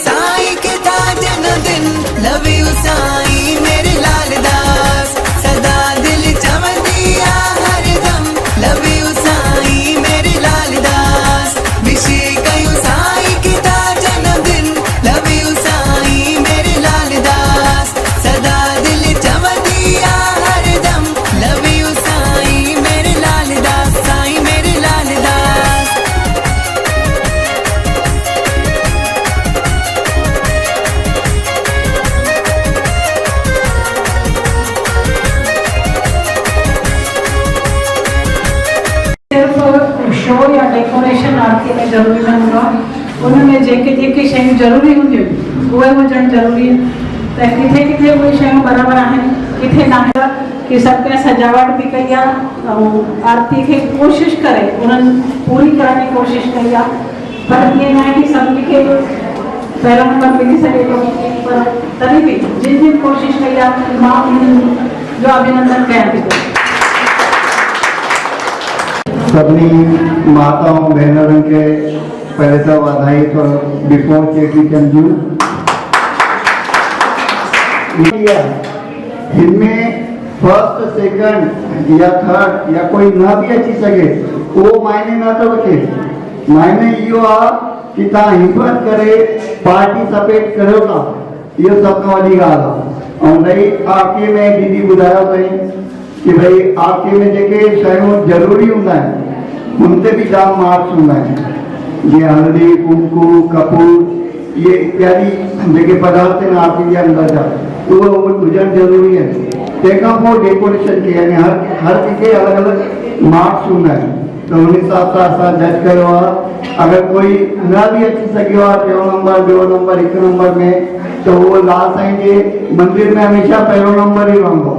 साईं के था जन्मदिन, लव यू साईं मेरे लाल दास, सदा दिल चमकिया हरदम, लव यू साईं मेरे लाल दास। विश कयूं साईं के था जन्मदिन, लव यू साईं मेरे लाल दास, सदा दिल चमकिया हरदम, लव यू साईं मेरे लाल दास, साईं मेरे लाल दास। सिर्फ शो या डेकोरेशन आरती में ज़रूरी न हूंदो आहे, उनमें जेके जेके शयूं ज़रूरी हूंदियूं उहे हुजणु ज़रूरी आहे। त किथे किथे उहे शयूं बराबरि आहिनि, किथे न आहे कि सभु कंहिं सजावट बि कई आहे ऐं आरती खे कोशिशि करे उन्हनि पूरी करण जी कोशिशि कई आहे, पर ईअं न आहे कि सभिनी खे पहिरों नंबर मिली सघे थो, पर तॾहिं बि जिन जिन कोशिशि कई आहे मां उन्हनि जो अभिनंदन कयां थी। सभी माताओं बहनों के पहले तो बधाई तो बिफोर चेटी चंदू इनमें फर्स्ट सेकंड या थर्ड या कोई ना भी अची सके वो मायने ना तो रखे, मायने यो आ कि ता हिम्मत करे पार्टिसिपेट करो था, ये सब वाली गाल और रही आपके में दीदी बुधाया भाई कि भाई आपके में जेके शयूं जरूरी होंदा है उनते भी जाम मार्क्स होंदा है, ये हल्दी कुमकुम कपूर ये इत्यादि जेके पदार्थ हैं आरती के अंदर जा तो वो हुजण जरूरी है। तेका वो डेकोरेशन के यानी हर के अलग अलग मार्क्स होंदा है, तो उन हिसाब से असा जज करो। अगर कोई न भी अची सको टियों नंबर ॿियों नंबर एक नंबर में तो वो लाल साईं के मंदिर में हमेशा पहलो नंबर ही रहंदो।